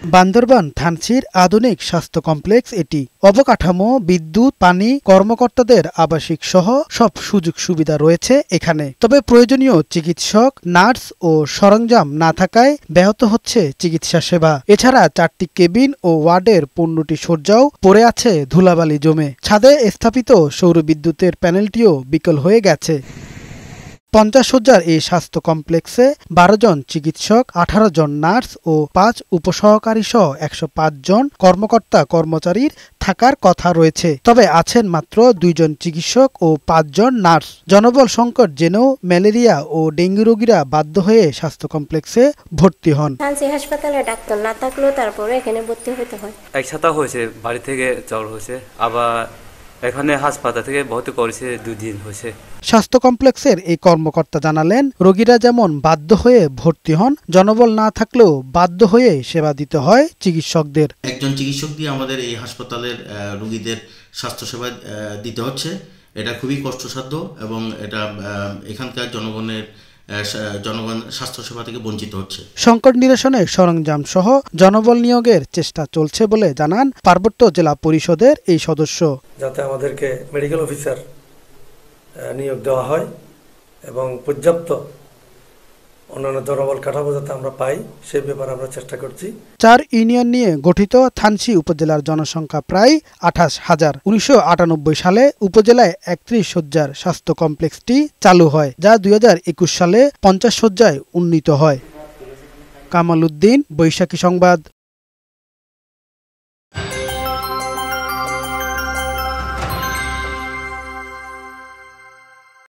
বান্দরবান থানচির আধুনিক স্বাস্থ্য কমপ্লেক্স এটি। অবকাঠামো, বিদ্যুৎ, পানি, কর্মকর্তাদের আবাসিক সহ সব সুযোগ সুবিধা রয়েছে এখানে। তবে প্রয়োজনীয় চিকিৎসক, নার্স ও সরঞ্জাম না থাকায় ব্যাহত হচ্ছে চিকিৎসা সেবা। এছাড়া 4টি কেবিন ও ওয়ার্ডের 15টি শয্যাও পড়ে আছে ধুলাবালি জমে। ছাদে স্থাপিত সৌরবিদ্যুতের প্যানেলটিও বিকল হয়ে গেছে। 50 শয্যার এই স্বাস্থ্য কমপ্লেক্সে 12 জন চিকিৎসক, 18 জন নার্স ও 5 উপসহকারী সহ 105 জন কর্মকর্তা কর্মচারীর থাকার কথা রয়েছে। তবে আছেন মাত্র 2 জন চিকিৎসক ও 5 জন নার্স। জনবল সংকট জেনেও ম্যালেরিয়া ও ডেঙ্গু রোগীরা বাধ্য হয়ে স্বাস্থ্য কমপ্লেক্সে ভর্তি হন। হাসপাতালে ডাক্তার না থাকলেও তারপরে এখানে ভর্তি হতে হয়। এক সপ্তাহ হয়েছে বাড়ি থেকে জ্বর হয়েছে, আবার এখানে হাসপাতাল থেকে ভর্তি করেছে 2 দিন হয়েছে। স্বাস্থ্য কমপ্লেক্সের এই কর্মকর্তা জানালেন, রোগীরা যেমন বাধ্য হয়ে ভর্তি হন, জনবল না থাকলেও বাধ্য হয়ে সেবা দিতে হয় চিকিৎসকদের। একজন চিকিৎসক দিয়ে আমাদের এই হাসপাতালের রোগীদের স্বাস্থ্যসেবা দিতে হচ্ছে। এটা খুবই কষ্টসাধ্য এবং এটা এখানকার জনগণ স্বাস্থ্যসেবা থেকে বঞ্চিত হচ্ছে। সংকট নিরসনে সরঞ্জাম সহ জনবল নিয়োগের চেষ্টা চলছে বলে জানান পার্বত্য জেলা পরিষদের এই সদস্য। যাতে আমাদেরকে মেডিকেল অফিসার নিয়োগ দেওয়া হয় এবং পর্যাপ্ত অন্যান্য জনবল কাঠামো যাতে আমরা পাই সেই ব্যাপারে আমরা চেষ্টা করছি। 4 ইউনিয়ন নিয়ে গঠিত থানচি উপজেলার জনসংখ্যা প্রায় 28,000। 1998 সালে উপজেলায় 31 শয্যার স্বাস্থ্য কমপ্লেক্সটি চালু হয়, যা 2021 সালে 50 শয্যায় উন্নীত হয়। কামাল উদ্দিন, বৈশাখী সংবাদ।